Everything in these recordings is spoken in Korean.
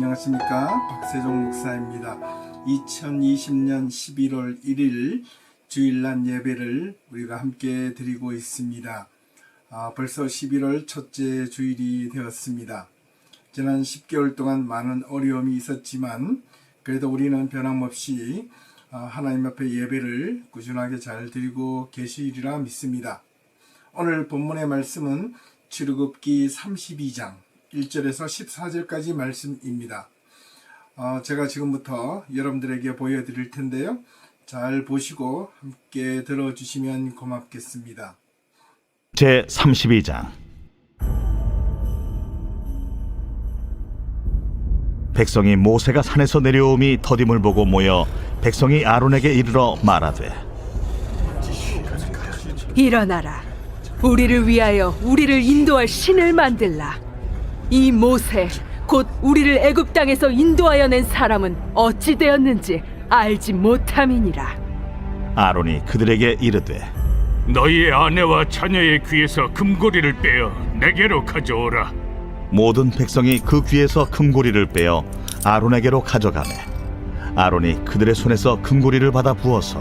안녕하십니까, 박세종 목사입니다. 2020년 11월 1일 주일날 예배를 우리가 함께 드리고 있습니다. 벌써 11월 첫째 주일이 되었습니다. 지난 10개월 동안 많은 어려움이 있었지만 그래도 우리는 변함없이 하나님 앞에 예배를 꾸준하게 잘 드리고 계시리라 믿습니다. 오늘 본문의 말씀은 출애굽기 32장 1절에서 14절까지 말씀입니다. 제가 지금부터 여러분들에게 보여드릴 텐데요. 잘 보시고 함께 들어주시면 고맙겠습니다. 제 32장. 백성이 모세가 산에서 내려옴이 더딤을 보고 모여 백성이 아론에게 이르러 말하되, 일어나라. 우리를 위하여 우리를 인도할 신을 만들라. 이 모세 곧 우리를 애굽 땅에서 인도하여 낸 사람은 어찌 되었는지 알지 못함이니라. 아론이 그들에게 이르되, 너희의 아내와 자녀의 귀에서 금고리를 빼어 내게로 가져오라. 모든 백성이 그 귀에서 금고리를 빼어 아론에게로 가져가매 아론이 그들의 손에서 금고리를 받아 부어서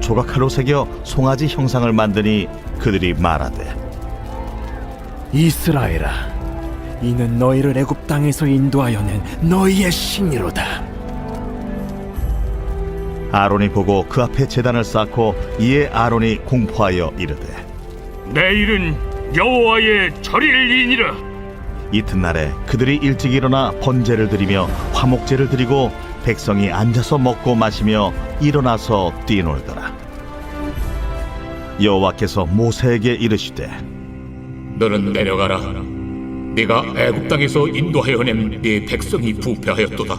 조각칼로 새겨 송아지 형상을 만드니 그들이 말하되, 이스라엘아, 이는 너희를 애굽 땅에서 인도하여 낸 너희의 신이로다. 아론이 보고 그 앞에 제단을 쌓고 이에 아론이 공포하여 이르되, 내일은 여호와의 절일이니라. 이튿날에 그들이 일찍 일어나 번제를 드리며 화목제를 드리고 백성이 앉아서 먹고 마시며 일어나서 뛰놀더라. 여호와께서 모세에게 이르시되, 너는 내려가라. 네가 애굽 땅에서 인도하여 낸 네 백성이 부패하였도다.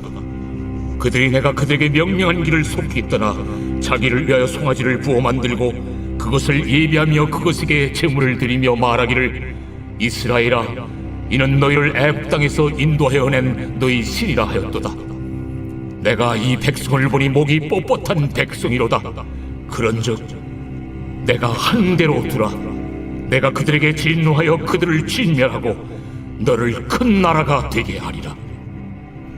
그들이 내가 그들에게 명령한 길을 속히 떠나 자기를 위하여 송아지를 부어 만들고 그것을 예비하며 그것에게 제물을 드리며 말하기를, 이스라엘아, 이는 너희를 애굽 땅에서 인도하여 낸 너희 신이라 하였도다. 내가 이 백성을 보니 목이 뻣뻣한 백성이로다. 그런즉 내가 한 대로 두라. 내가 그들에게 진노하여 그들을 진멸하고 너를 큰 나라가 되게 하리라.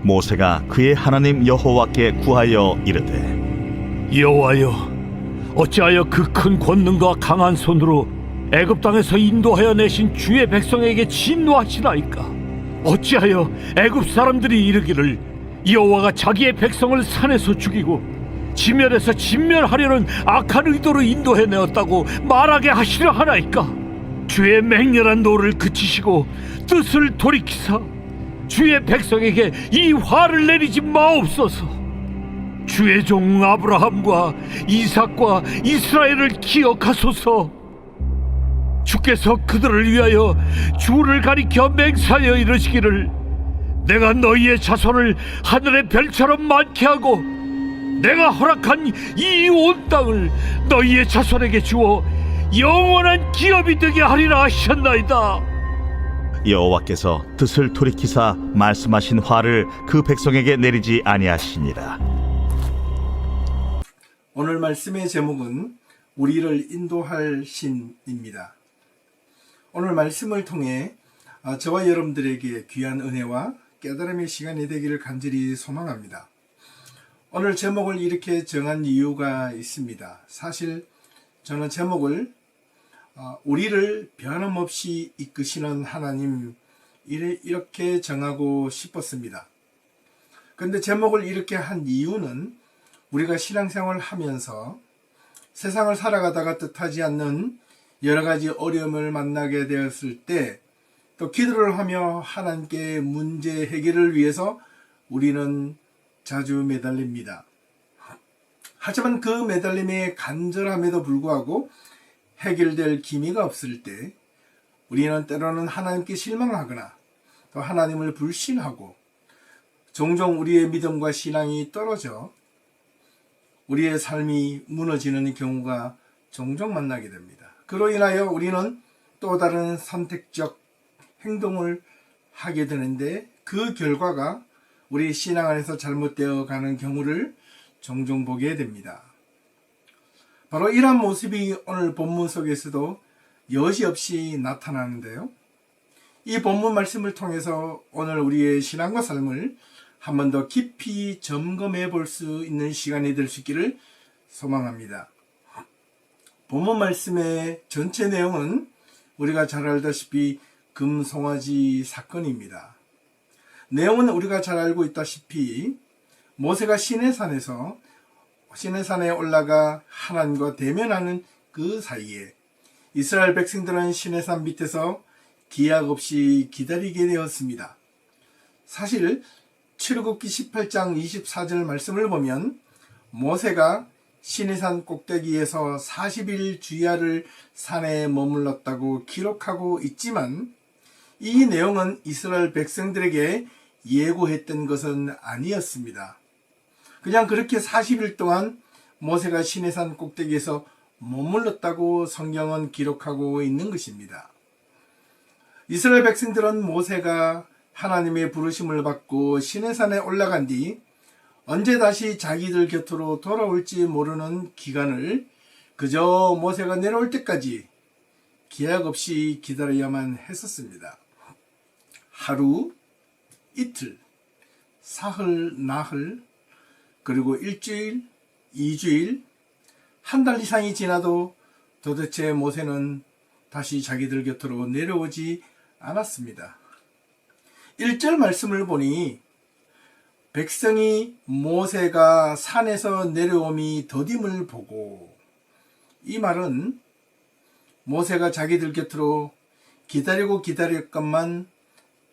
모세가 그의 하나님 여호와께 구하여 이르되, 여호와여, 어찌하여 그 큰 권능과 강한 손으로 애굽 땅에서 인도하여 내신 주의 백성에게 진노하시나이까? 어찌하여 애굽 사람들이 이르기를, 여호와가 자기의 백성을 산에서 죽이고 지면에서 진멸하려는 악한 의도로 인도해내었다고 말하게 하시려 하나이까? 주의 맹렬한 노를 그치시고 뜻을 돌이키사 주의 백성에게 이 화를 내리지 마옵소서. 주의 종 아브라함과 이삭과 이스라엘을 기억하소서. 주께서 그들을 위하여 주를 가리켜 맹세하여 이르시기를, 내가 너희의 자손을 하늘의 별처럼 많게 하고 내가 허락한 이 온 땅을 너희의 자손에게 주어 영원한 기업이 되게 하리라 하셨나이다. 여호와께서 뜻을 돌이키사 말씀하신 화를 그 백성에게 내리지 아니하시니라. 오늘 말씀의 제목은 우리를 인도할 신입니다. 오늘 말씀을 통해 저와 여러분들에게 귀한 은혜와 깨달음의 시간이 되기를 간절히 소망합니다. 오늘 제목을 이렇게 정한 이유가 있습니다. 사실 저는 제목을 우리를 변함없이 이끄시는 하나님, 이렇게 정하고 싶었습니다. 그런데 제목을 이렇게 한 이유는 우리가 신앙생활을 하면서 세상을 살아가다가 뜻하지 않는 여러 가지 어려움을 만나게 되었을 때 또 기도를 하며 하나님께 문제 해결을 위해서 우리는 자주 매달립니다. 하지만 그 매달림의 간절함에도 불구하고 해결될 기미가 없을 때 우리는 때로는 하나님께 실망하거나 또 하나님을 불신하고 종종 우리의 믿음과 신앙이 떨어져 우리의 삶이 무너지는 경우가 종종 만나게 됩니다. 그로 인하여 우리는 또 다른 선택적 행동을 하게 되는데 그 결과가 우리 신앙 안에서 잘못되어 가는 경우를 종종 보게 됩니다. 바로 이러한 모습이 오늘 본문 속에서도 여지없이 나타나는데요. 이 본문 말씀을 통해서 오늘 우리의 신앙과 삶을 한 번 더 깊이 점검해 볼 수 있는 시간이 될 수 있기를 소망합니다. 본문 말씀의 전체 내용은 우리가 잘 알다시피 금송아지 사건입니다. 내용은 우리가 잘 알고 있다시피 모세가 시내산에 올라가 하나님과 대면하는 그 사이에 이스라엘 백성들은 시내산 밑에서 기약 없이 기다리게 되었습니다. 사실 출애굽기 18장 24절 말씀을 보면 모세가 시내산 꼭대기에서 40일 주야를 산에 머물렀다고 기록하고 있지만 이 내용은 이스라엘 백성들에게 예고했던 것은 아니었습니다. 그냥 그렇게 40일 동안 모세가 시내산 꼭대기에서 머물렀다고 성경은 기록하고 있는 것입니다. 이스라엘 백성들은 모세가 하나님의 부르심을 받고 시내산에 올라간 뒤 언제 다시 자기들 곁으로 돌아올지 모르는 기간을 그저 모세가 내려올 때까지 기약 없이 기다려야만 했었습니다. 하루, 이틀, 사흘, 나흘, 그리고 일주일, 2주일, 한 달 이상이 지나도 도대체 모세는 다시 자기들 곁으로 내려오지 않았습니다. 1절 말씀을 보니 백성이 모세가 산에서 내려옴이 더딤을 보고, 이 말은 모세가 자기들 곁으로 기다렸건만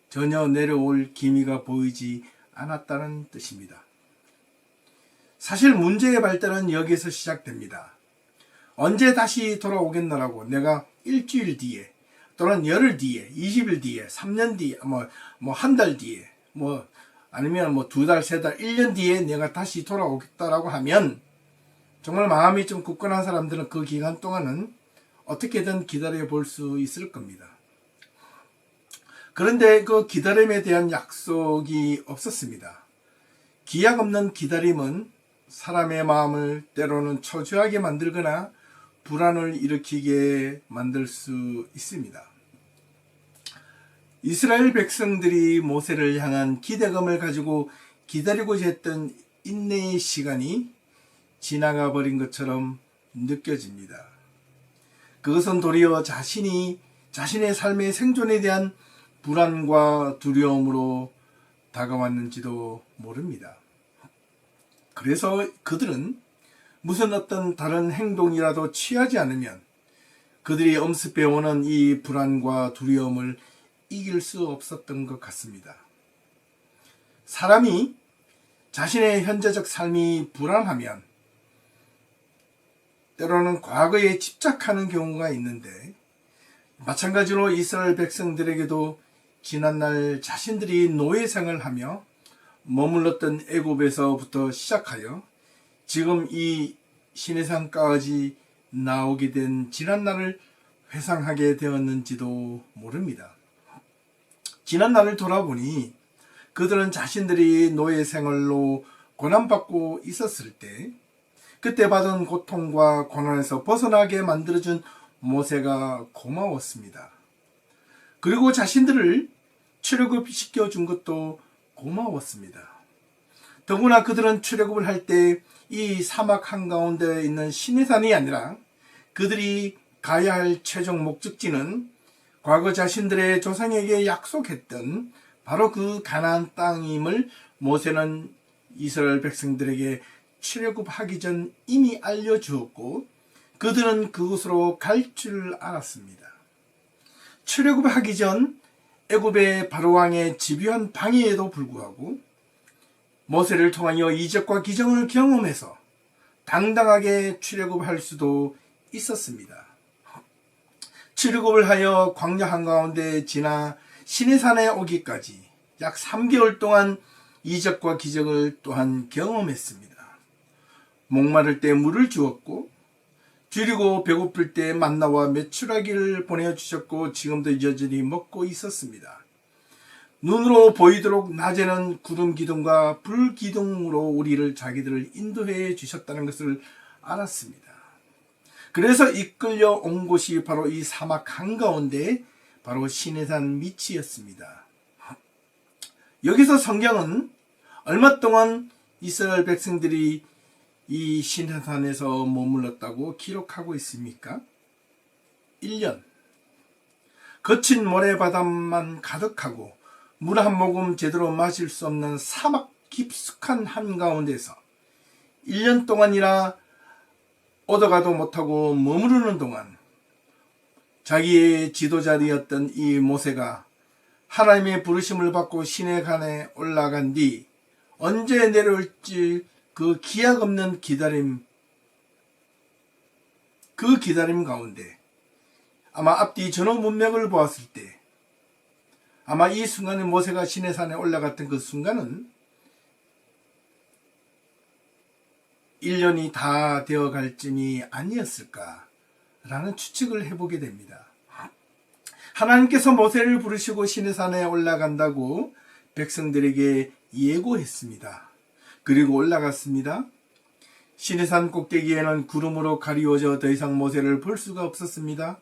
전혀 내려올 기미가 보이지 않았다는 뜻입니다. 사실 문제의 발달은 여기에서 시작됩니다. 언제 다시 돌아오겠노라고 내가 일주일 뒤에 또는 열흘 뒤에 20일 뒤에 3년 뒤에 한 달 뒤에 아니면 2달, 3달, 1년 뒤에 내가 다시 돌아오겠다라고 하면 정말 마음이 좀 굳건한 사람들은 그 기간 동안은 어떻게든 기다려 볼 수 있을 겁니다. 그런데 그 기다림에 대한 약속이 없었습니다. 기약 없는 기다림은 사람의 마음을 때로는 초조하게 만들거나 불안을 일으키게 만들 수 있습니다. 이스라엘 백성들이 모세를 향한 기대감을 가지고 기다리고자 했던 인내의 시간이 지나가 버린 것처럼 느껴집니다. 그것은 도리어 자신의 삶의 생존에 대한 불안과 두려움으로 다가왔는지도 모릅니다. 그래서 그들은 무슨 어떤 다른 행동이라도 취하지 않으면 그들이 엄습해오는 이 불안과 두려움을 이길 수 없었던 것 같습니다. 사람이 자신의 현재적 삶이 불안하면 때로는 과거에 집착하는 경우가 있는데, 마찬가지로 이스라엘 백성들에게도 지난날 자신들이 노예생을 하며 머물렀던 애굽에서부터 시작하여 지금 이 시내산까지 나오게 된 지난날을 회상하게 되었는지도 모릅니다. 지난날을 돌아보니 그들은 자신들이 노예 생활로 고난받고 있었을 때 그때 받은 고통과 고난에서 벗어나게 만들어준 모세가 고마웠습니다. 그리고 자신들을 출애굽시켜준 것도 고마웠습니다. 더구나 그들은 출애굽을 할 때 이 사막 한가운데 있는 시내산이 아니라 그들이 가야 할 최종 목적지는 과거 자신들의 조상에게 약속했던 바로 그 가나안 땅임을 모세는 이스라엘 백성들에게 출애굽하기 전 이미 알려주었고 그들은 그곳으로 갈 줄 알았습니다. 출애굽하기 전 애굽의 바로왕의 집요한 방해에도 불구하고 모세를 통하여 이적과 기적을 경험해서 당당하게 출애굽할 수도 있었습니다. 출애굽을 하여 광야 한가운데 지나 시내산에 오기까지 약 3개월 동안 이적과 기적을 또한 경험했습니다. 목마를 때 물을 주었고 줄이고 배고플 때 만나와 메추라기를 보내주셨고 지금도 여전히 먹고 있었습니다. 눈으로 보이도록 낮에는 구름 기둥과 불 기둥으로 우리를 자기들을 인도해 주셨다는 것을 알았습니다. 그래서 이끌려 온 곳이 바로 이 사막 한가운데 바로 시내산 밑이었습니다. 여기서 성경은 얼마 동안 이스라엘 백성들이 이 시내산에서 머물렀다고 기록하고 있습니까? 1년. 거친 모래바닥만 가득하고 물 한 모금 제대로 마실 수 없는 사막 깊숙한 한가운데서 1년 동안이나 오도가도 못하고 머무르는 동안 자기의 지도자리였던 이 모세가 하나님의 부르심을 받고 시내산에 올라간 뒤 언제 내려올지 그 기약 없는 기다림, 그 기다림 가운데 아마 앞뒤 전후 문맥을 보았을 때 아마 이 순간에 모세가 시내산에 올라갔던 그 순간은 1년이 다 되어갈 쯤이 아니었을까라는 추측을 해보게 됩니다. 하나님께서 모세를 부르시고 시내산에 올라간다고 백성들에게 예고했습니다. 그리고 올라갔습니다. 시내산 꼭대기에는 구름으로 가리워져 더 이상 모세를 볼 수가 없었습니다.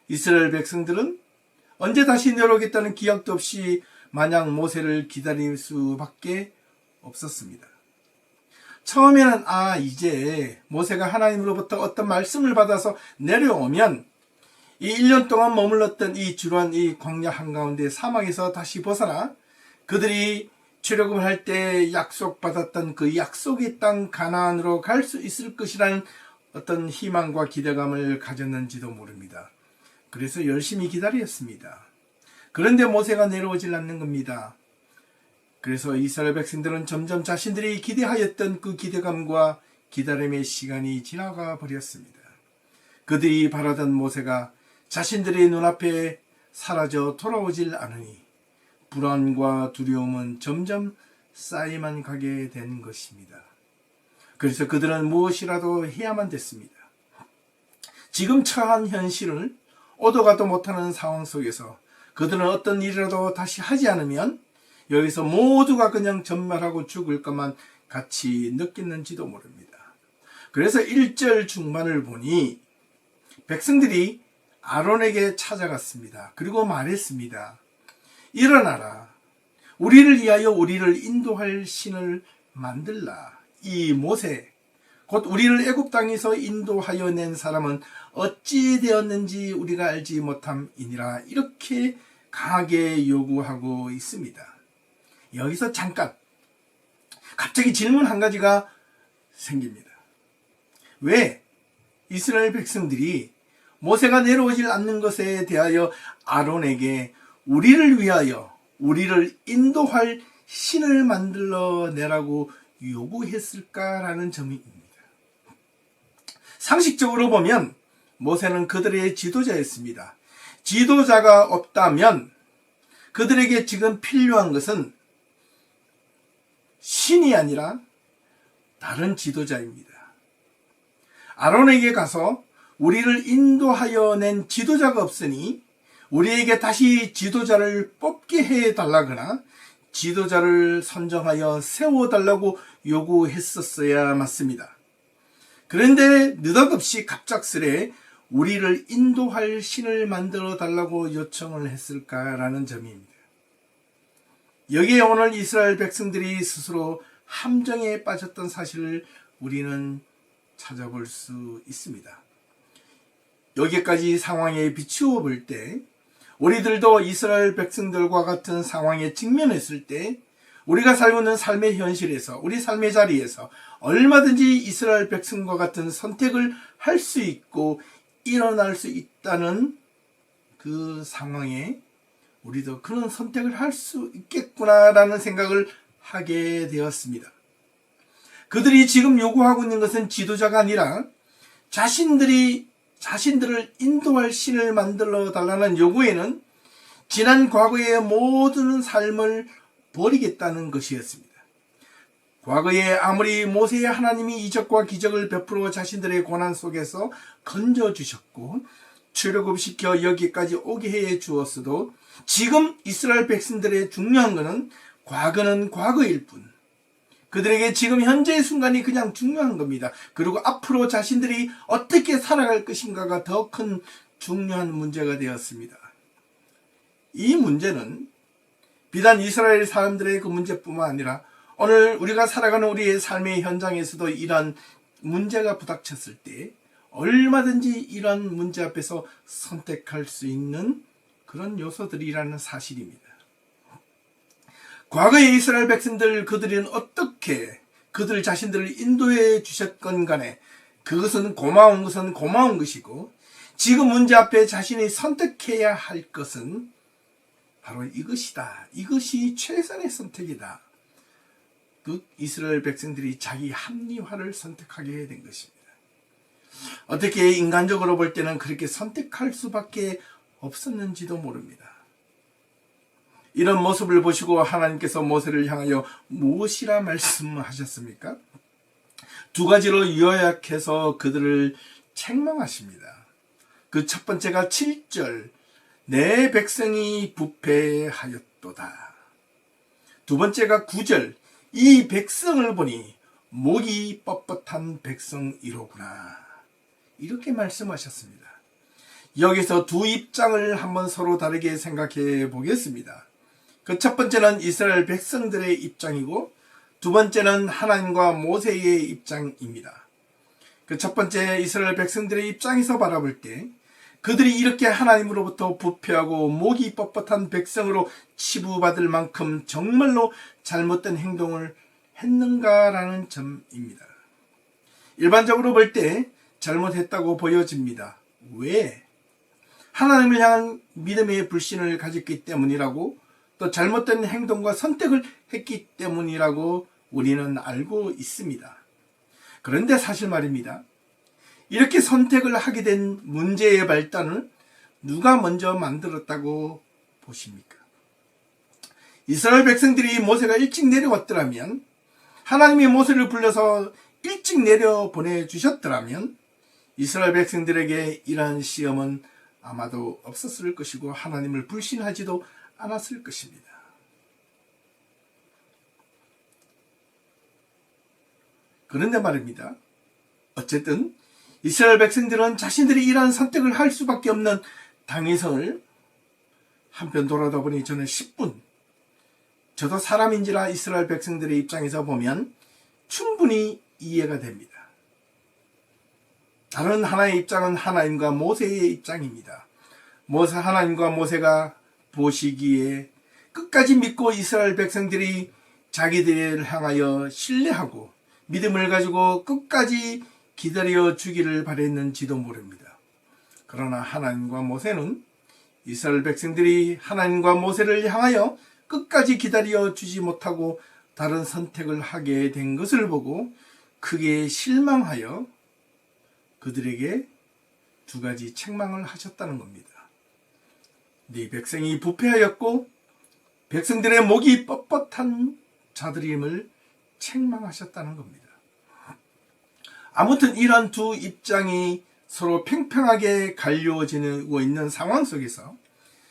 이스라엘 백성들은 언제 다시 내려오겠다는 기약도 없이 마냥 모세를 기다릴 수밖에 없었습니다. 처음에는 이제 모세가 하나님으로부터 어떤 말씀을 받아서 내려오면 이 1년 동안 머물렀던 이 주로한 이 광야 한가운데 사막에서 다시 벗어나 그들이 출애굽을 할 때 약속받았던 그 약속의 땅 가나안으로 갈 수 있을 것이라는 어떤 희망과 기대감을 가졌는지도 모릅니다. 그래서 열심히 기다렸습니다. 그런데 모세가 내려오질 않는 겁니다. 그래서 이스라엘 백성들은 점점 자신들이 기대하였던 그 기대감과 기다림의 시간이 지나가 버렸습니다. 그들이 바라던 모세가 자신들의 눈앞에 사라져 돌아오질 않으니 불안과 두려움은 점점 쌓이만 가게 된 것입니다. 그래서 그들은 무엇이라도 해야만 됐습니다. 지금 처한 현실을 오도가도 못하는 상황 속에서 그들은 어떤 일이라도 다시 하지 않으면 여기서 모두가 그냥 전멸하고 죽을 것만 같이 느꼈는지도 모릅니다. 그래서 1절 중반을 보니 백성들이 아론에게 찾아갔습니다. 그리고 말했습니다. 일어나라. 우리를 위하여 우리를 인도할 신을 만들라. 이 모세, 곧 우리를 애굽 땅에서 인도하여 낸 사람은 어찌 되었는지 우리가 알지 못함이니라. 이렇게 강하게 요구하고 있습니다. 여기서 잠깐 갑자기 질문 한 가지가 생깁니다. 왜 이스라엘 백성들이 모세가 내려오질 않는 것에 대하여 아론에게 우리를 위하여 우리를 인도할 신을 만들어 내라고 요구했을까라는 점입니다. 상식적으로 보면 모세는 그들의 지도자였습니다. 지도자가 없다면 그들에게 지금 필요한 것은 신이 아니라 다른 지도자입니다. 아론에게 가서 우리를 인도하여 낸 지도자가 없으니 우리에게 다시 지도자를 뽑게 해달라거나 지도자를 선정하여 세워달라고 요구했었어야 맞습니다. 그런데 느닷없이 갑작스레 우리를 인도할 신을 만들어 달라고 요청을 했을까라는 점입니다. 여기에 오늘 이스라엘 백성들이 스스로 함정에 빠졌던 사실을 우리는 찾아볼 수 있습니다. 여기까지 상황에 비추어 볼 때 우리들도 이스라엘 백성들과 같은 상황에 직면했을 때 우리가 살고 있는 삶의 현실에서 우리 삶의 자리에서 얼마든지 이스라엘 백성과 같은 선택을 할 수 있고 일어날 수 있다는 그 상황에 우리도 그런 선택을 할 수 있겠구나라는 생각을 하게 되었습니다. 그들이 지금 요구하고 있는 것은 지도자가 아니라 자신들을 인도할 신을 만들어 달라는 요구에는 지난 과거의 모든 삶을 버리겠다는 것이었습니다. 과거에 아무리 모세의 하나님이 이적과 기적을 베풀어 자신들의 고난 속에서 건져주셨고 출애굽시켜 여기까지 오게 해 주었어도 지금 이스라엘 백성들의 중요한 것은 과거는 과거일 뿐 그들에게 지금 현재의 순간이 그냥 중요한 겁니다. 그리고 앞으로 자신들이 어떻게 살아갈 것인가가 더 큰 중요한 문제가 되었습니다. 이 문제는 비단 이스라엘 사람들의 그 문제뿐만 아니라 오늘 우리가 살아가는 우리의 삶의 현장에서도 이러한 문제가 부닥쳤을 때 얼마든지 이런 문제 앞에서 선택할 수 있는 그런 요소들이라는 사실입니다. 과거의 이스라엘 백성들, 그들은 어떻게 그들 자신들을 인도해 주셨건 간에 그것은 고마운 것은 고마운 것이고, 지금 문제 앞에 자신이 선택해야 할 것은 바로 이것이다. 이것이 최선의 선택이다. 그 이스라엘 백성들이 자기 합리화를 선택하게 된 것입니다. 어떻게 인간적으로 볼 때는 그렇게 선택할 수밖에 없었는지도 모릅니다. 이런 모습을 보시고 하나님께서 모세를 향하여 무엇이라 말씀하셨습니까? 두 가지로 요약해서 그들을 책망하십니다. 그 첫 번째가 7절, 내 백성이 부패하였도다. 두 번째가 9절, 이 백성을 보니 목이 뻣뻣한 백성이로구나. 이렇게 말씀하셨습니다. 여기서 두 입장을 한번 서로 다르게 생각해 보겠습니다. 그 첫 번째는 이스라엘 백성들의 입장이고, 두 번째는 하나님과 모세의 입장입니다. 그 첫 번째 이스라엘 백성들의 입장에서 바라볼 때 그들이 이렇게 하나님으로부터 부패하고 목이 뻣뻣한 백성으로 치부받을 만큼 정말로 잘못된 행동을 했는가라는 점입니다. 일반적으로 볼 때 잘못했다고 보여집니다. 왜? 하나님을 향한 믿음의 불신을 가졌기 때문이라고, 또 잘못된 행동과 선택을 했기 때문이라고 우리는 알고 있습니다. 그런데 사실 말입니다. 이렇게 선택을 하게 된 문제의 발단을 누가 먼저 만들었다고 보십니까? 이스라엘 백성들이 모세가 일찍 내려왔더라면, 하나님이 모세를 불러서 일찍 내려 보내주셨더라면 이스라엘 백성들에게 이러한 시험은 아마도 없었을 것이고 하나님을 불신하지도 않았을 것입니다. 그런데 말입니다. 어쨌든 이스라엘 백성들은 자신들이 이러한 선택을 할 수밖에 없는 당위성을 한편 돌아다 보니 저는 10분, 저도 사람인지라 이스라엘 백성들의 입장에서 보면 충분히 이해가 됩니다. 다른 하나의 입장은 하나님과 모세의 입장입니다. 하나님과 모세가 보시기에 끝까지 믿고 이스라엘 백성들이 자기들을 향하여 신뢰하고 믿음을 가지고 끝까지 기다려 주기를 바랬는지도 모릅니다. 그러나 하나님과 모세는 이스라엘 백성들이 하나님과 모세를 향하여 끝까지 기다려 주지 못하고 다른 선택을 하게 된 것을 보고 크게 실망하여 그들에게 두 가지 책망을 하셨다는 겁니다. 네 백성이 부패하였고 백성들의 목이 뻣뻣한 자들임을 책망하셨다는 겁니다. 아무튼 이런 두 입장이 서로 팽팽하게 갈려지고 있는 상황 속에서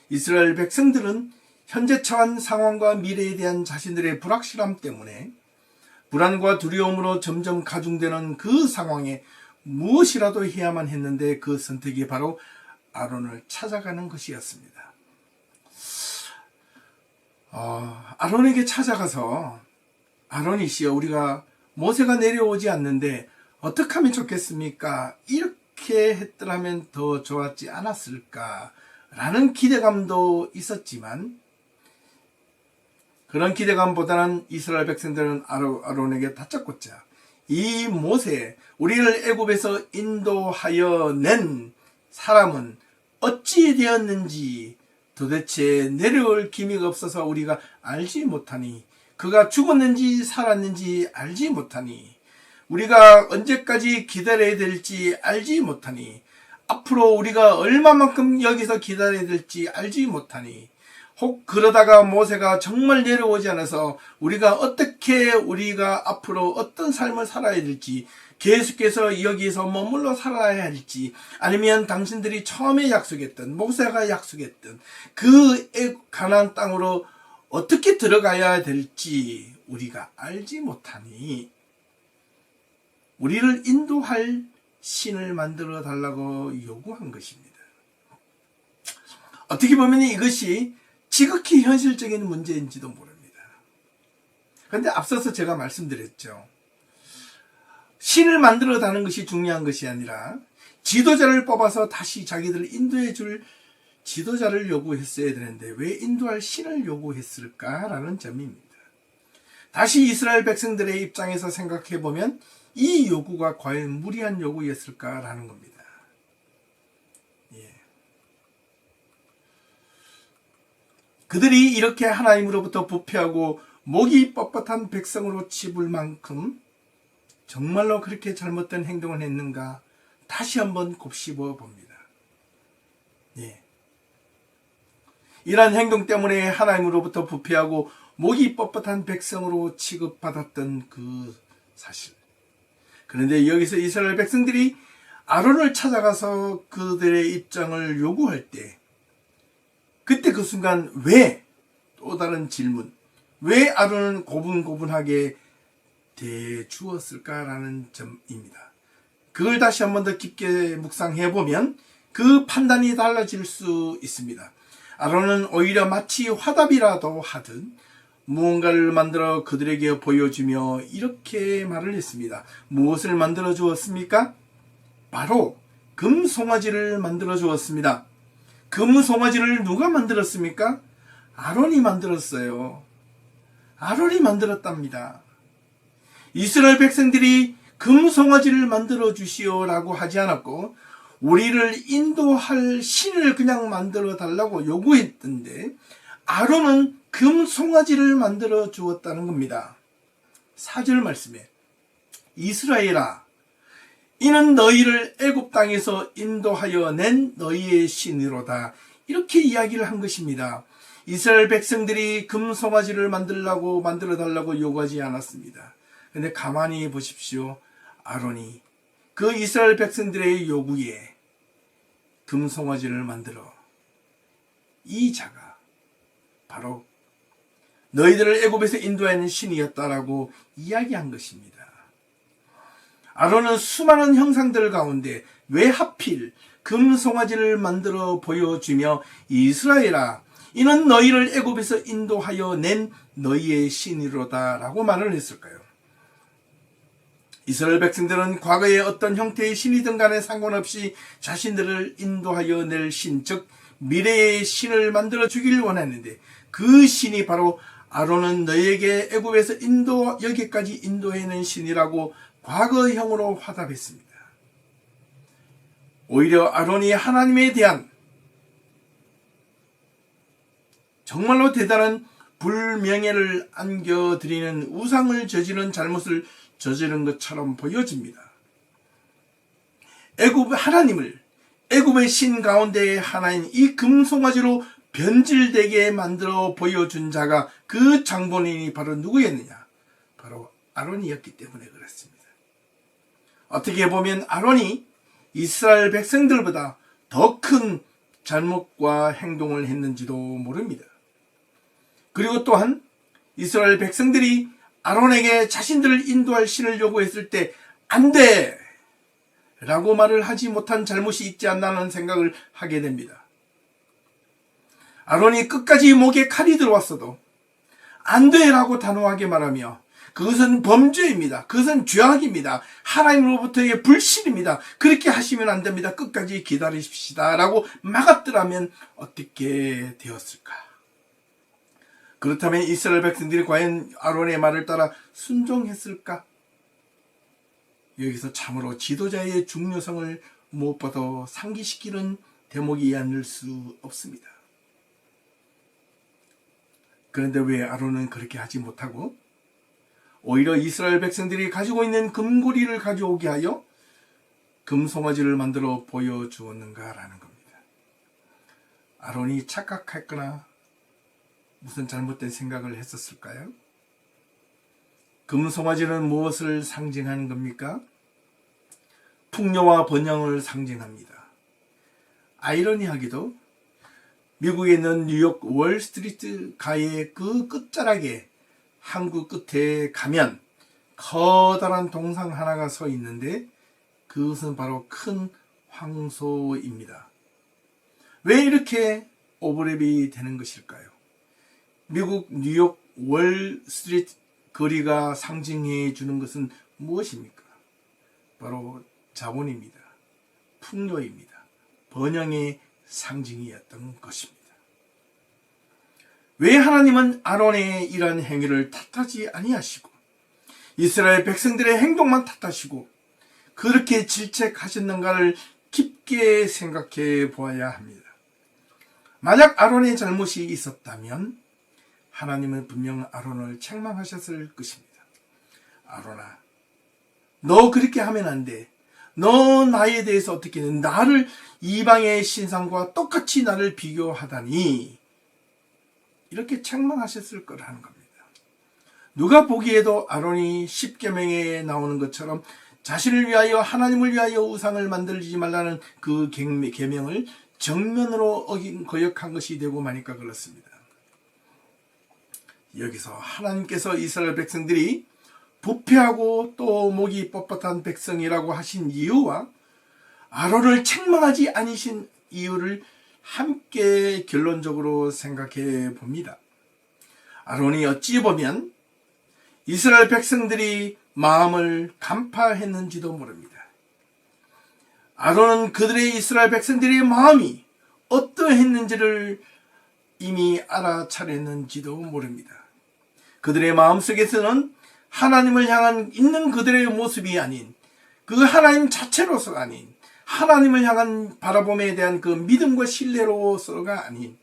이스라엘 백성들은 현재 처한 상황과 미래에 대한 자신들의 불확실함 때문에 불안과 두려움으로 점점 가중되는 그 상황에 무엇이라도 해야만 했는데 그 선택이 바로 아론을 찾아가는 것이었습니다. 아론에게 찾아가서 아론이시여, 우리가 모세가 내려오지 않는데 어떻게 하면 좋겠습니까? 이렇게 했더라면 더 좋았지 않았을까? 라는 기대감도 있었지만 그런 기대감보다는 이스라엘 백성들은 아론에게 다짜고짜 이 모세, 우리를 애굽에서 인도하여 낸 사람은 어찌 되었는지 도대체 내려올 기미가 없어서 우리가 알지 못하니, 그가 죽었는지 살았는지 알지 못하니, 우리가 언제까지 기다려야 될지 알지 못하니, 앞으로 우리가 얼마만큼 여기서 기다려야 될지 알지 못하니, 혹 그러다가 모세가 정말 내려오지 않아서 우리가 앞으로 어떤 삶을 살아야 될지, 계속해서 여기서 머물러 살아야 할지, 아니면 당신들이 처음에 약속했던, 모세가 약속했던 그 가나안 땅으로 어떻게 들어가야 될지 우리가 알지 못하니 우리를 인도할 신을 만들어 달라고 요구한 것입니다. 어떻게 보면 이것이 지극히 현실적인 문제인지도 모릅니다. 근데 앞서서 제가 말씀드렸죠. 신을 만들어다는 것이 중요한 것이 아니라 지도자를 뽑아서 다시 자기들을 인도해 줄 지도자를 요구했어야 되는데 왜 인도할 신을 요구했을까라는 점입니다. 다시 이스라엘 백성들의 입장에서 생각해 보면 이 요구가 과연 무리한 요구였을까라는 겁니다. 예. 그들이 이렇게 하나님으로부터 부패하고 목이 뻣뻣한 백성으로 치불 만큼 정말로 그렇게 잘못된 행동을 했는가 다시 한번 곱씹어 봅니다. 예. 이러한 행동 때문에 하나님으로부터 부패하고 목이 뻣뻣한 백성으로 취급받았던 그 사실. 그런데 여기서 이스라엘 백성들이 아론을 찾아가서 그들의 입장을 요구할 때 그때 그 순간 왜, 또 다른 질문, 왜 아론은 고분고분하게 대주었을까라는 점입니다. 그걸 다시 한 번 더 깊게 묵상해 보면 그 판단이 달라질 수 있습니다. 아론은 오히려 마치 화답이라도 하듯 무언가를 만들어 그들에게 보여주며 이렇게 말을 했습니다. 무엇을 만들어 주었습니까? 바로 금송아지를 만들어 주었습니다. 금송아지를 누가 만들었습니까? 아론이 만들었어요. 아론이 만들었답니다. 이스라엘 백성들이 금송아지를 만들어 주시오라고 하지 않았고 우리를 인도할 신을 그냥 만들어 달라고 요구했던데 아론은 금송아지를 만들어 주었다는 겁니다. 4절 말씀에 이스라엘아 이는 너희를 애굽 땅에서 인도하여 낸 너희의 신이로다. 이렇게 이야기를 한 것입니다. 이스라엘 백성들이 금송아지를 만들어 달라고 요구하지 않았습니다. 근데 가만히 보십시오. 아론이 그 이스라엘 백성들의 요구에 금송아지를 만들어 이 자가 바로 너희들을 애굽에서 인도하는 신이었다라고 이야기한 것입니다. 아론은 수많은 형상들 가운데 왜 하필 금송아지를 만들어 보여주며 이스라엘아 이는 너희를 애굽에서 인도하여 낸 너희의 신이로다 라고 말을 했을까요? 이스라엘 백성들은 과거에 어떤 형태의 신이든 간에 상관없이 자신들을 인도하여 낼 신, 즉 미래의 신을 만들어 주길 원했는데 그 신이 바로 아론은 너희에게 애굽에서 여기까지 인도해낸 신이라고 과거형으로 화답했습니다. 오히려 아론이 하나님에 대한 정말로 대단한 불명예를 안겨드리는 우상을 저지른 잘못을 저지른 것처럼 보여집니다. 하나님을 애굽의 신 가운데의 하나인 이 금송아지로 변질되게 만들어 보여준 자가 그 장본인이 바로 누구였느냐? 바로 아론이었기 때문에 그렇습니다. 어떻게 보면 아론이 이스라엘 백성들보다 더 큰 잘못과 행동을 했는지도 모릅니다. 그리고 또한 이스라엘 백성들이 아론에게 자신들을 인도할 신을 요구했을 때 안 돼! 라고 말을 하지 못한 잘못이 있지 않나는 생각을 하게 됩니다. 아론이 끝까지 목에 칼이 들어왔어도 안 돼! 라고 단호하게 말하며 그것은 범죄입니다. 그것은 죄악입니다. 하나님으로부터의 불신입니다. 그렇게 하시면 안 됩니다. 끝까지 기다리십시다. 라고 막았더라면 어떻게 되었을까? 그렇다면 이스라엘 백성들이 과연 아론의 말을 따라 순종했을까? 여기서 참으로 지도자의 중요성을 무엇보다 상기시키는 대목이 아닐 수 없습니다. 그런데 왜 아론은 그렇게 하지 못하고 오히려 이스라엘 백성들이 가지고 있는 금고리를 가져오게 하여 금송아지를 만들어 보여주었는가라는 겁니다. 아론이 착각했거나 무슨 잘못된 생각을 했었을까요? 금송아지는 무엇을 상징하는 겁니까? 풍요와 번영을 상징합니다. 아이러니하게도 미국에 있는 뉴욕 월스트리트 가의 그 끝자락에 항구 끝에 가면 커다란 동상 하나가 서 있는데 그것은 바로 큰 황소입니다. 왜 이렇게 오버랩이 되는 것일까요? 미국 뉴욕 월스트리트 거리가 상징해 주는 것은 무엇입니까? 바로 자본입니다. 풍요입니다. 번영의 상징이었던 것입니다. 왜 하나님은 아론의 이러한 행위를 탓하지 아니하시고 이스라엘 백성들의 행동만 탓하시고 그렇게 질책하셨는가를 깊게 생각해 보아야 합니다. 만약 아론의 잘못이 있었다면 하나님은 분명 아론을 책망하셨을 것입니다. 아론아, 너 그렇게 하면 안 돼. 너 나에 대해서 어떻게 나를 이방의 신상과 똑같이 나를 비교하다니, 이렇게 책망하셨을 거라는 겁니다. 누가 보기에도 아론이 십계명에 나오는 것처럼 자신을 위하여 하나님을 위하여 우상을 만들지 말라는 그 계명을 정면으로 거역한 것이 되고 마니까 그렇습니다. 여기서 하나님께서 이스라엘 백성들이 부패하고 또 목이 뻣뻣한 백성이라고 하신 이유와 아론을 책망하지 않으신 이유를 함께 결론적으로 생각해 봅니다. 아론이 어찌 보면 이스라엘 백성들이 마음을 간파했는지도 모릅니다. 아론은 그들의 이스라엘 백성들의 마음이 어떠했는지를 이미 알아차렸는지도 모릅니다. 그들의 마음속에서는 하나님을 향한 있는 그들의 모습이 아닌 그 하나님 자체로서가 아닌 하나님을 향한 바라봄에 대한 그 믿음과 신뢰로서가 아닌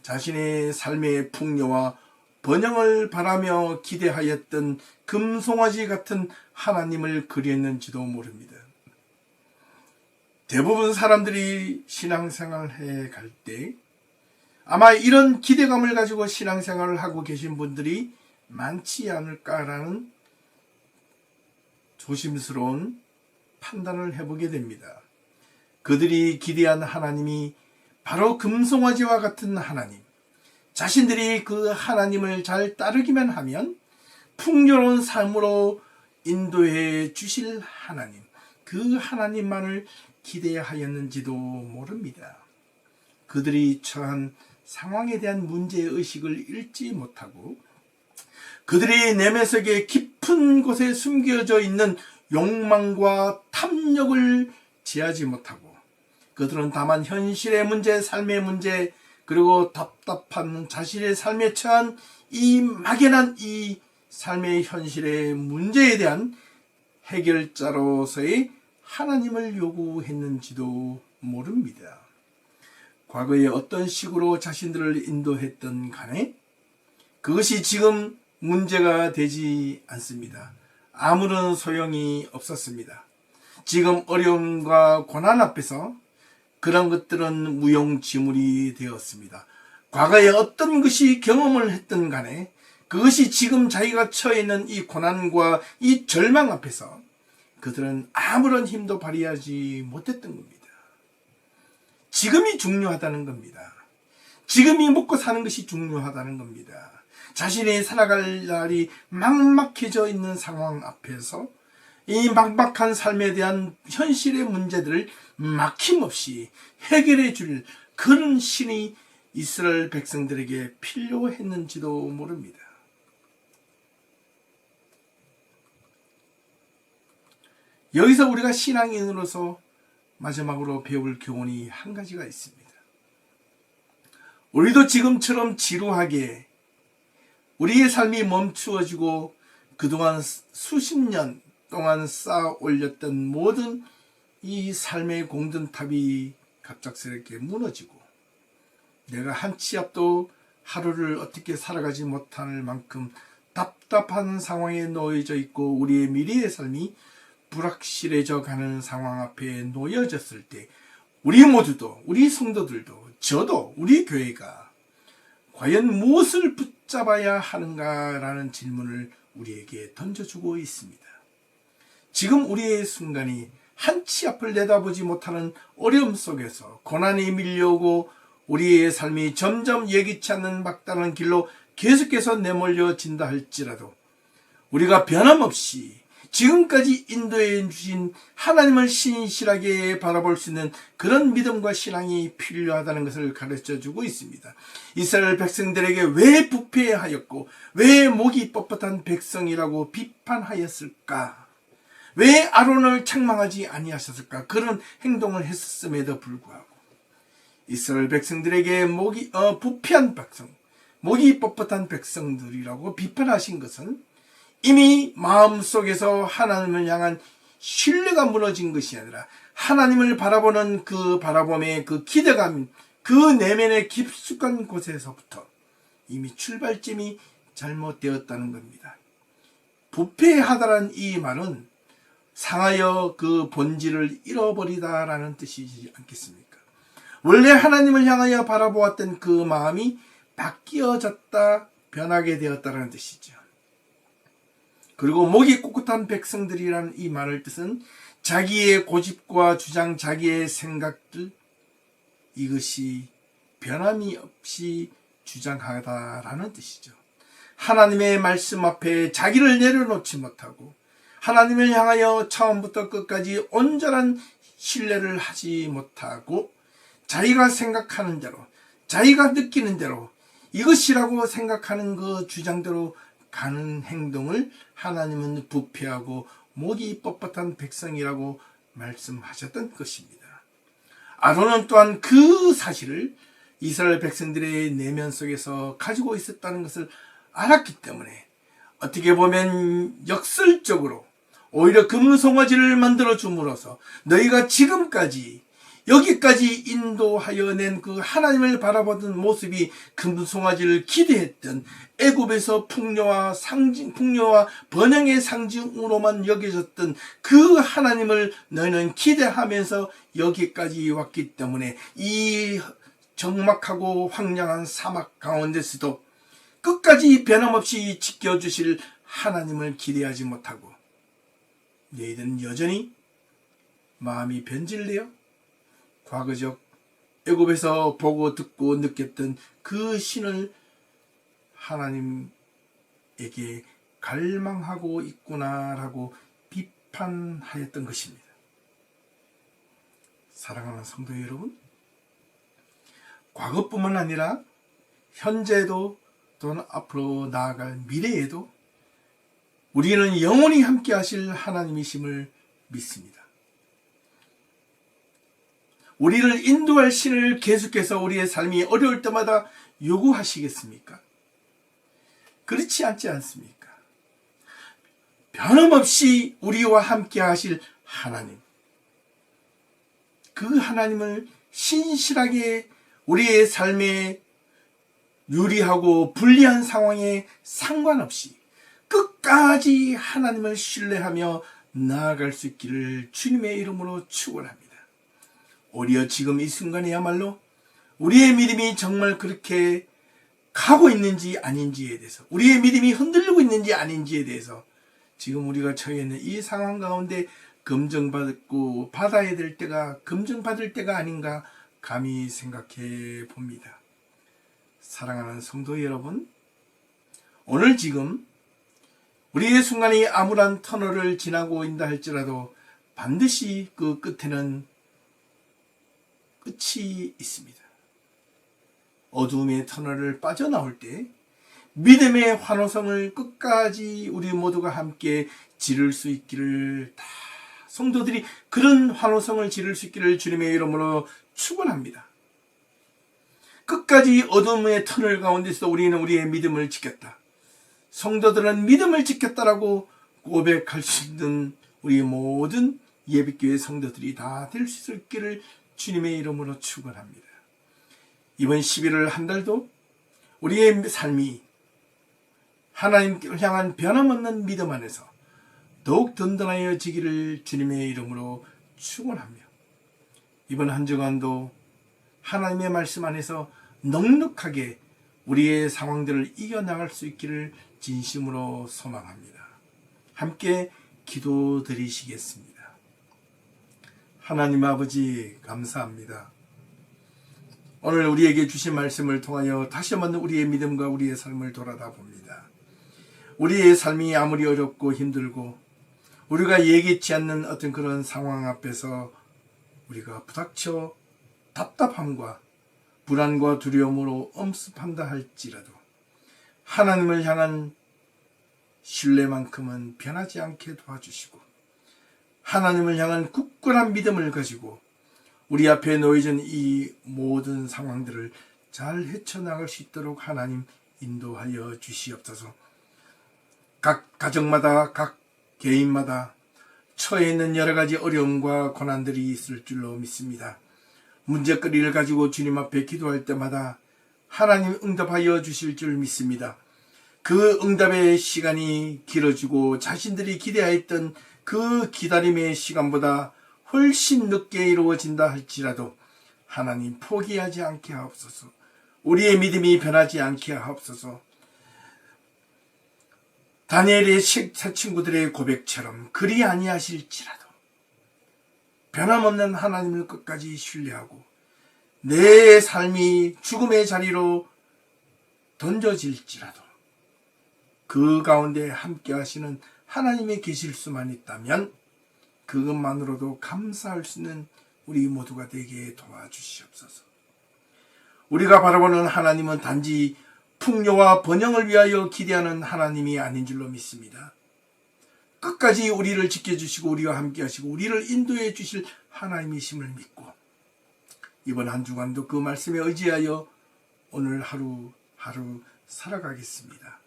자신의 삶의 풍요와 번영을 바라며 기대하였던 금송아지 같은 하나님을 그리했는지도 모릅니다. 대부분 사람들이 신앙생활을 해갈 때 아마 이런 기대감을 가지고 신앙생활을 하고 계신 분들이 많지 않을까라는 조심스러운 판단을 해보게 됩니다. 그들이 기대한 하나님이 바로 금송아지와 같은 하나님, 자신들이 그 하나님을 잘 따르기만 하면 풍요로운 삶으로 인도해 주실 하나님, 그 하나님만을 기대하였는지도 모릅니다. 그들이 처한 상황에 대한 문제의식을 잃지 못하고 그들의 내면 속에 깊은 곳에 숨겨져 있는 욕망과 탐욕을 제하지 못하고 그들은 다만 현실의 문제, 삶의 문제, 그리고 답답한 자신의 삶에 처한 이 막연한 이 삶의 현실의 문제에 대한 해결자로서의 하나님을 요구했는지도 모릅니다. 과거에 어떤 식으로 자신들을 인도했던 간에 그것이 지금 문제가 되지 않습니다. 아무런 소용이 없었습니다. 지금 어려움과 고난 앞에서 그런 것들은 무용지물이 되었습니다. 과거에 어떤 것이 경험을 했든 간에 그것이 지금 자기가 처해 있는 이 고난과 이 절망 앞에서 그들은 아무런 힘도 발휘하지 못했던 겁니다. 지금이 중요하다는 겁니다. 지금이 먹고 사는 것이 중요하다는 겁니다. 자신이 살아갈 날이 막막해져 있는 상황 앞에서 이 막막한 삶에 대한 현실의 문제들을 막힘없이 해결해 줄 그런 신이 이스라엘 백성들에게 필요했는지도 모릅니다. 여기서 우리가 신앙인으로서 마지막으로 배울 교훈이 한 가지가 있습니다. 우리도 지금처럼 지루하게 우리의 삶이 멈추어지고 그동안 수십 년 동안 쌓아 올렸던 모든 이 삶의 공든탑이 갑작스럽게 무너지고 내가 한 치 앞도 하루를 어떻게 살아가지 못할 만큼 답답한 상황에 놓여져 있고 우리의 미래의 삶이 불확실해져 가는 상황 앞에 놓여졌을 때 우리 모두도, 우리 성도들도, 저도, 우리 교회가 과연 무엇을 붙잡아야 하는가라는 질문을 우리에게 던져주고 있습니다. 지금 우리의 순간이 한 치 앞을 내다보지 못하는 어려움 속에서 고난이 밀려오고 우리의 삶이 점점 예기치 않는 막다른 길로 계속해서 내몰려진다 할지라도 우리가 변함없이 지금까지 인도해 주신 하나님을 신실하게 바라볼 수 있는 그런 믿음과 신앙이 필요하다는 것을 가르쳐주고 있습니다. 이스라엘 백성들에게 왜 부패하였고 왜 목이 뻣뻣한 백성이라고 비판하였을까? 왜 아론을 책망하지 아니하셨을까? 그런 행동을 했음에도 불구하고 이스라엘 백성들에게 부패한 백성, 목이 뻣뻣한 백성들이라고 비판하신 것은 이미 마음속에서 하나님을 향한 신뢰가 무너진 것이 아니라 하나님을 바라보는 그 바라봄의 그 기대감, 그 내면의 깊숙한 곳에서부터 이미 출발점이 잘못되었다는 겁니다. 부패하다라는 이 말은 상하여 그 본질을 잃어버리다라는 뜻이지 않겠습니까? 원래 하나님을 향하여 바라보았던 그 마음이 바뀌어졌다, 변하게 되었다는 뜻이죠. 그리고 목이 꿋꿋한 백성들이라는 이 말의 뜻은 자기의 고집과 주장, 자기의 생각들, 이것이 변함이 없이 주장하다라는 뜻이죠. 하나님의 말씀 앞에 자기를 내려놓지 못하고 하나님을 향하여 처음부터 끝까지 온전한 신뢰를 하지 못하고 자기가 생각하는 대로, 자기가 느끼는 대로 이것이라고 생각하는 그 주장대로 가는 행동을 하나님은 부패하고 목이 뻣뻣한 백성이라고 말씀하셨던 것입니다. 아론은 또한 그 사실을 이스라엘 백성들의 내면 속에서 가지고 있었다는 것을 알았기 때문에 어떻게 보면 역설적으로 오히려 금송아지를 만들어 줌으로써 너희가 지금까지 여기까지 인도하여 낸 그 하나님을 바라보던 모습이 금송아지를 기대했던 애굽에서 풍요와 번영의 상징으로만 여겨졌던 그 하나님을 너희는 기대하면서 여기까지 왔기 때문에 이 적막하고 황량한 사막 가운데서도 끝까지 변함없이 지켜주실 하나님을 기대하지 못하고 너희들은 여전히 마음이 변질되어 과거적 애굽에서 보고 듣고 느꼈던 그 신을 하나님에게 갈망하고 있구나라고 비판하였던 것입니다. 사랑하는 성도 여러분, 과거뿐만 아니라 현재도 또는 앞으로 나아갈 미래에도 우리는 영원히 함께 하실 하나님이심을 믿습니다. 우리를 인도할 신을 계속해서 우리의 삶이 어려울 때마다 요구하시겠습니까? 그렇지 않지 않습니까? 변함없이 우리와 함께 하실 하나님, 그 하나님을 신실하게 우리의 삶에 유리하고 불리한 상황에 상관없이 끝까지 하나님을 신뢰하며 나아갈 수 있기를 주님의 이름으로 축원합니다. 오히려 지금 이 순간에야말로 우리의 믿음이 정말 그렇게 가고 있는지 아닌지에 대해서, 우리의 믿음이 흔들리고 있는지 아닌지에 대해서 지금 우리가 처해 있는 이 상황 가운데 검증받고 받아야 될 때가, 검증받을 때가 아닌가 감히 생각해 봅니다. 사랑하는 성도 여러분, 오늘 지금 우리의 순간이 암울한 터널을 지나고 있다 할지라도 반드시 그 끝에는 끝이 있습니다. 어두움의 터널을 빠져나올 때 믿음의 환호성을 끝까지 우리 모두가 함께 지를 수 있기를, 다 성도들이 그런 환호성을 지를 수 있기를 주님의 이름으로 축원합니다. 끝까지 어둠의 터널 가운데서 우리는 우리의 믿음을 지켰다, 성도들은 믿음을 지켰다라고 고백할 수 있는 우리 모든 예배교회 성도들이 다 될 수 있기를 주님의 이름으로 축원합니다. 이번 11월 한 달도 우리의 삶이 하나님을 향한 변함없는 믿음 안에서 더욱 든든하여지기를 주님의 이름으로 축원하며, 이번 한 주간도 하나님의 말씀 안에서 넉넉하게 우리의 상황들을 이겨나갈 수 있기를 진심으로 소망합니다. 함께 기도드리시겠습니다. 하나님 아버지, 감사합니다. 오늘 우리에게 주신 말씀을 통하여 다시 한번 우리의 믿음과 우리의 삶을 돌아다 봅니다. 우리의 삶이 아무리 어렵고 힘들고 우리가 예기치 않는 어떤 그런 상황 앞에서 우리가 부닥쳐 답답함과 불안과 두려움으로 엄습한다 할지라도 하나님을 향한 신뢰만큼은 변하지 않게 도와주시고 하나님을 향한 굳건한 믿음을 가지고 우리 앞에 놓여진 이 모든 상황들을 잘 헤쳐나갈 수 있도록 하나님 인도하여 주시옵소서. 각 가정마다 각 개인마다 처해 있는 여러 가지 어려움과 고난들이 있을 줄로 믿습니다. 문제거리를 가지고 주님 앞에 기도할 때마다 하나님 응답하여 주실 줄 믿습니다. 그 응답의 시간이 길어지고 자신들이 기대하였던 그 기다림의 시간보다 훨씬 늦게 이루어진다 할지라도 하나님 포기하지 않게 하옵소서. 우리의 믿음이 변하지 않게 하옵소서. 다니엘의 새 친구들의 고백처럼 그리 아니하실지라도 변함없는 하나님을 끝까지 신뢰하고 내 삶이 죽음의 자리로 던져질지라도 그 가운데 함께 하시는 하나님이 계실 수만 있다면 그것만으로도 감사할 수 있는 우리 모두가 되게 도와주시옵소서. 우리가 바라보는 하나님은 단지 풍요와 번영을 위하여 기대하는 하나님이 아닌 줄로 믿습니다. 끝까지 우리를 지켜주시고 우리와 함께 하시고 우리를 인도해 주실 하나님이심을 믿고 이번 한 주간도 그 말씀에 의지하여 오늘 하루하루 살아가겠습니다.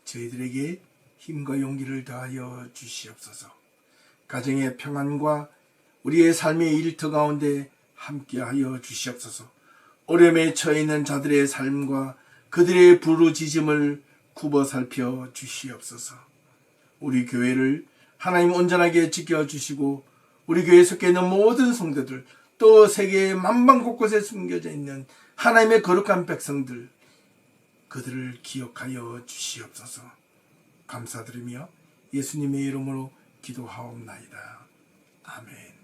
저희들에게 힘과 용기를 더하여 주시옵소서. 가정의 평안과 우리의 삶의 일터 가운데 함께하여 주시옵소서. 어려움에 처해 있는 자들의 삶과 그들의 부르짖음을 굽어 살펴 주시옵소서. 우리 교회를 하나님 온전하게 지켜주시고 우리 교회에 속해 있는 모든 성도들 또 세계의 만방 곳곳에 숨겨져 있는 하나님의 거룩한 백성들 그들을 기억하여 주시옵소서. 감사드리며 예수님의 이름으로 기도하옵나이다. 아멘.